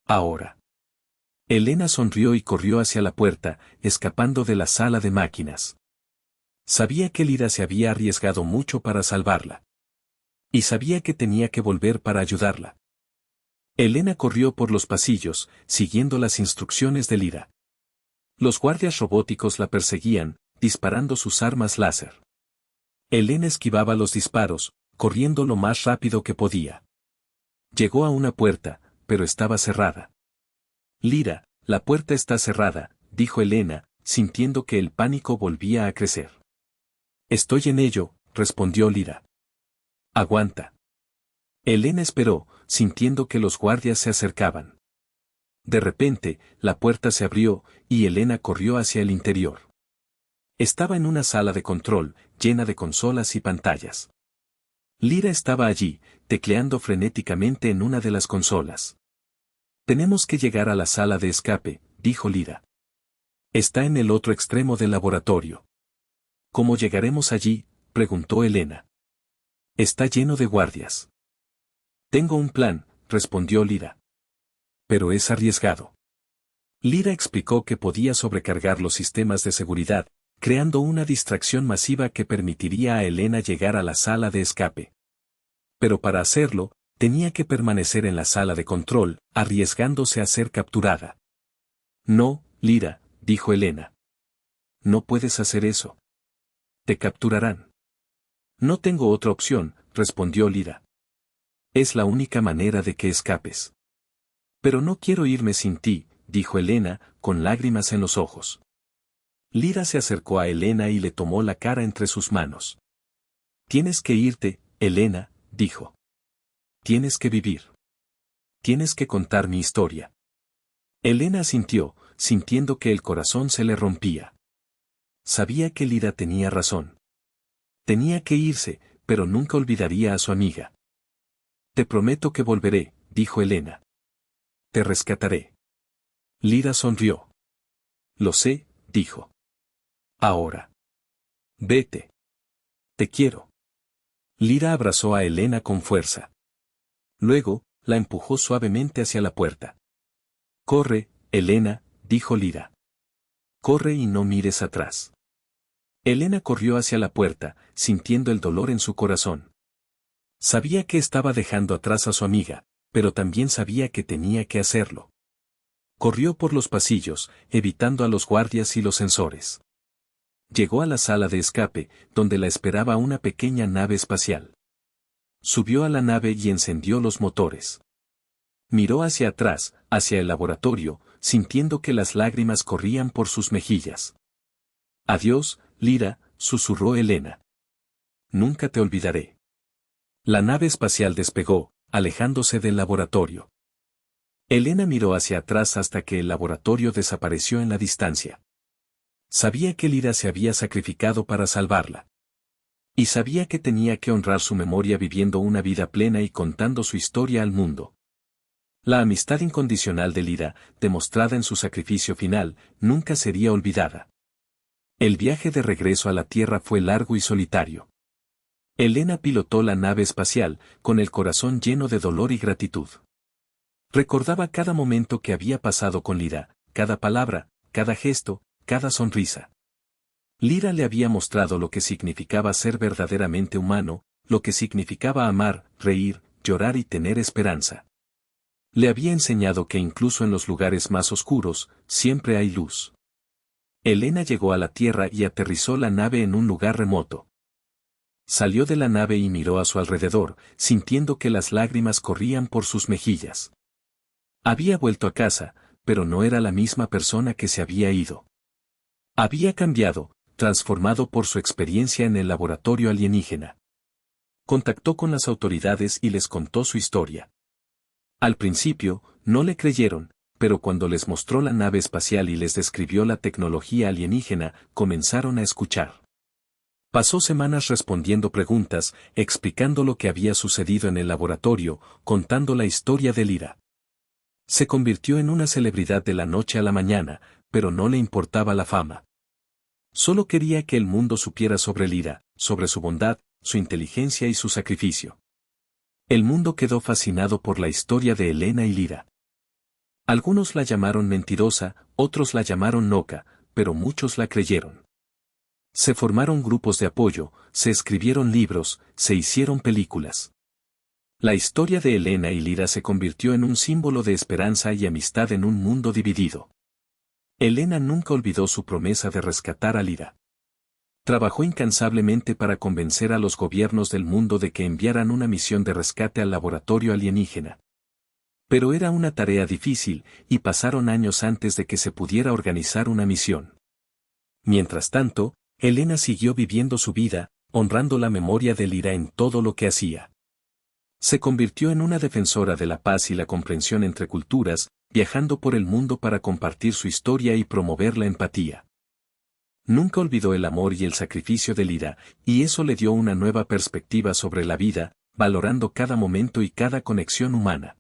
«Ahora». Elena sonrió y corrió hacia la puerta, escapando de la sala de máquinas. Sabía que Lyra se había arriesgado mucho para salvarla. Y sabía que tenía que volver para ayudarla. Elena corrió por los pasillos, siguiendo las instrucciones de Lyra. Los guardias robóticos la perseguían, disparando sus armas láser. Elena esquivaba los disparos, corriendo lo más rápido que podía. Llegó a una puerta, pero estaba cerrada. «Lyra, la puerta está cerrada», dijo Elena, sintiendo que el pánico volvía a crecer. «Estoy en ello», respondió Lyra. «Aguanta». Elena esperó, sintiendo que los guardias se acercaban. De repente, la puerta se abrió, y Elena corrió hacia el interior. Estaba en una sala de control, llena de consolas y pantallas. Lyra estaba allí, tecleando frenéticamente en una de las consolas. «Tenemos que llegar a la sala de escape», dijo Lyra. «Está en el otro extremo del laboratorio». «¿Cómo llegaremos allí?», preguntó Elena. «Está lleno de guardias». «Tengo un plan», respondió Lyra. «Pero es arriesgado». Lyra explicó que podía sobrecargar los sistemas de seguridad, creando una distracción masiva que permitiría a Elena llegar a la sala de escape. Pero para hacerlo, tenía que permanecer en la sala de control, arriesgándose a ser capturada. «No, Lyra», dijo Elena. «No puedes hacer eso. Te capturarán». «No tengo otra opción», respondió Lyra. «Es la única manera de que escapes». «Pero no quiero irme sin ti», dijo Elena, con lágrimas en los ojos. Lyra se acercó a Elena y le tomó la cara entre sus manos. «Tienes que irte, Elena», dijo. «Tienes que vivir. Tienes que contar mi historia». Elena asintió, sintiendo que el corazón se le rompía. Sabía que Lira tenía razón. Tenía que irse, pero nunca olvidaría a su amiga. Te prometo que volveré, dijo Elena. Te rescataré. Lira sonrió. Lo sé, dijo. Ahora. Vete. Te quiero. Lira abrazó a Elena con fuerza. Luego, la empujó suavemente hacia la puerta. Corre, Elena, dijo Lira. Corre y no mires atrás. Elena corrió hacia la puerta, sintiendo el dolor en su corazón. Sabía que estaba dejando atrás a su amiga, pero también sabía que tenía que hacerlo. Corrió por los pasillos, evitando a los guardias y los sensores. Llegó a la sala de escape, donde la esperaba una pequeña nave espacial. Subió a la nave y encendió los motores. Miró hacia atrás, hacia el laboratorio, sintiendo que las lágrimas corrían por sus mejillas. Adiós, Lira, susurró Elena. Nunca te olvidaré. La nave espacial despegó, alejándose del laboratorio. Elena miró hacia atrás hasta que el laboratorio desapareció en la distancia. Sabía que Lira se había sacrificado para salvarla. Y sabía que tenía que honrar su memoria viviendo una vida plena y contando su historia al mundo. La amistad incondicional de Lira, demostrada en su sacrificio final, nunca sería olvidada. El viaje de regreso a la Tierra fue largo y solitario. Elena pilotó la nave espacial, con el corazón lleno de dolor y gratitud. Recordaba cada momento que había pasado con Lira, cada palabra, cada gesto, cada sonrisa. Lira le había mostrado lo que significaba ser verdaderamente humano, lo que significaba amar, reír, llorar y tener esperanza. Le había enseñado que incluso en los lugares más oscuros, siempre hay luz. Elena llegó a la Tierra y aterrizó la nave en un lugar remoto. Salió de la nave y miró a su alrededor, sintiendo que las lágrimas corrían por sus mejillas. Había vuelto a casa, pero no era la misma persona que se había ido. Había cambiado, transformado por su experiencia en el laboratorio alienígena. Contactó con las autoridades y les contó su historia. Al principio, no le creyeron, pero cuando les mostró la nave espacial y les describió la tecnología alienígena, comenzaron a escuchar. Pasó semanas respondiendo preguntas, explicando lo que había sucedido en el laboratorio, contando la historia de Lira. Se convirtió en una celebridad de la noche a la mañana, pero no le importaba la fama. Solo quería que el mundo supiera sobre Lira, sobre su bondad, su inteligencia y su sacrificio. El mundo quedó fascinado por la historia de Elena y Lira. Algunos la llamaron mentirosa, otros la llamaron loca, pero muchos la creyeron. Se formaron grupos de apoyo, se escribieron libros, se hicieron películas. La historia de Elena y Lira se convirtió en un símbolo de esperanza y amistad en un mundo dividido. Elena nunca olvidó su promesa de rescatar a Lira. Trabajó incansablemente para convencer a los gobiernos del mundo de que enviaran una misión de rescate al laboratorio alienígena. Pero era una tarea difícil, y pasaron años antes de que se pudiera organizar una misión. Mientras tanto, Elena siguió viviendo su vida, honrando la memoria de Lira en todo lo que hacía. Se convirtió en una defensora de la paz y la comprensión entre culturas, viajando por el mundo para compartir su historia y promover la empatía. Nunca olvidó el amor y el sacrificio de Lira, y eso le dio una nueva perspectiva sobre la vida, valorando cada momento y cada conexión humana.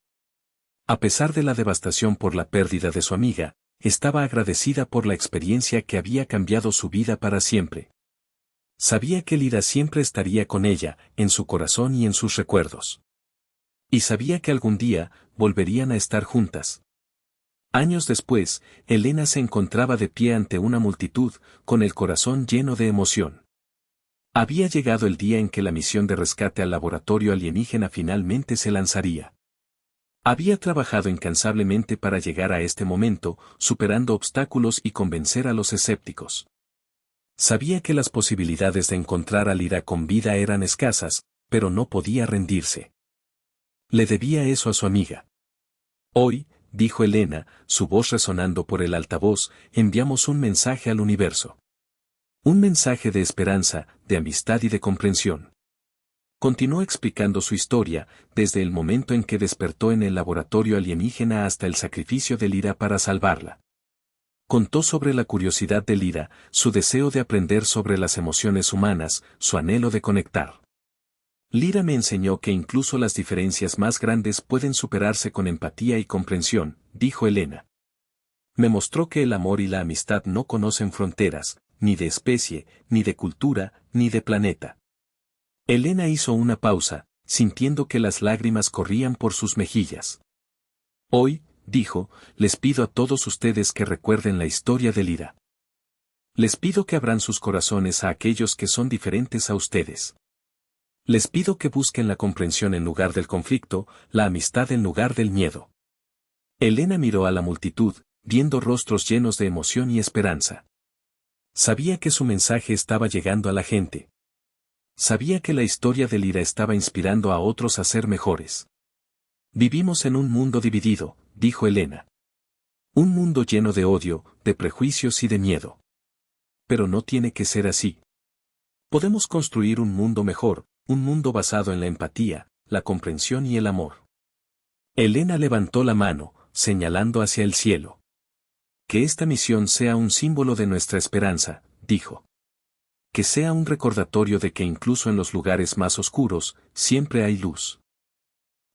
A pesar de la devastación por la pérdida de su amiga, estaba agradecida por la experiencia que había cambiado su vida para siempre. Sabía que Lira siempre estaría con ella, en su corazón y en sus recuerdos. Y sabía que algún día, volverían a estar juntas. Años después, Elena se encontraba de pie ante una multitud, con el corazón lleno de emoción. Había llegado el día en que la misión de rescate al laboratorio alienígena finalmente se lanzaría. Había trabajado incansablemente para llegar a este momento, superando obstáculos y convencer a los escépticos. Sabía que las posibilidades de encontrar a Lira con vida eran escasas, pero no podía rendirse. Le debía eso a su amiga. Hoy, dijo Elena, su voz resonando por el altavoz, enviamos un mensaje al universo. Un mensaje de esperanza, de amistad y de comprensión. Continuó explicando su historia, desde el momento en que despertó en el laboratorio alienígena hasta el sacrificio de Lira para salvarla. Contó sobre la curiosidad de Lyra, su deseo de aprender sobre las emociones humanas, su anhelo de conectar. Lyra me enseñó que incluso las diferencias más grandes pueden superarse con empatía y comprensión, dijo Elena. Me mostró que el amor y la amistad no conocen fronteras, ni de especie, ni de cultura, ni de planeta. Elena hizo una pausa, sintiendo que las lágrimas corrían por sus mejillas. Hoy, dijo, les pido a todos ustedes que recuerden la historia de Lyra. Les pido que abran sus corazones a aquellos que son diferentes a ustedes. Les pido que busquen la comprensión en lugar del conflicto, la amistad en lugar del miedo. Elena miró a la multitud, viendo rostros llenos de emoción y esperanza. Sabía que su mensaje estaba llegando a la gente. Sabía que la historia de Lyra estaba inspirando a otros a ser mejores. Vivimos en un mundo dividido, dijo Elena. Un mundo lleno de odio, de prejuicios y de miedo. Pero no tiene que ser así. Podemos construir un mundo mejor, un mundo basado en la empatía, la comprensión y el amor. Elena levantó la mano, señalando hacia el cielo. Que esta misión sea un símbolo de nuestra esperanza, dijo. Que sea un recordatorio de que incluso en los lugares más oscuros, siempre hay luz.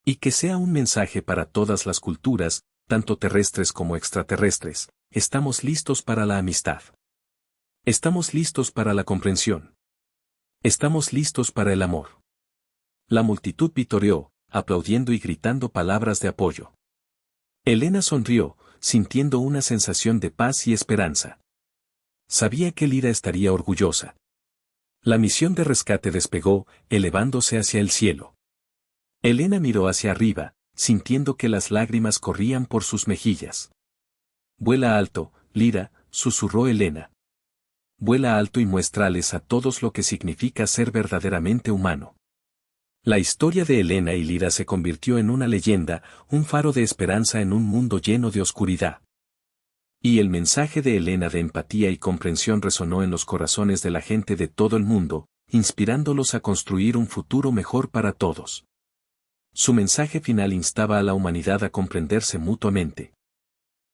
Y que sea un mensaje para todas las culturas, tanto terrestres como extraterrestres, estamos listos para la amistad. Estamos listos para la comprensión. Estamos listos para el amor. La multitud vitoreó, aplaudiendo y gritando palabras de apoyo. Elena sonrió, sintiendo una sensación de paz y esperanza. Sabía que Lyra estaría orgullosa. La misión de rescate despegó, elevándose hacia el cielo. Elena miró hacia arriba, sintiendo que las lágrimas corrían por sus mejillas. Vuela alto, Lyra, susurró Elena. Vuela alto y muéstrales a todos lo que significa ser verdaderamente humano. La historia de Elena y Lyra se convirtió en una leyenda, un faro de esperanza en un mundo lleno de oscuridad. Y el mensaje de Elena de empatía y comprensión resonó en los corazones de la gente de todo el mundo, inspirándolos a construir un futuro mejor para todos. Su mensaje final instaba a la humanidad a comprenderse mutuamente.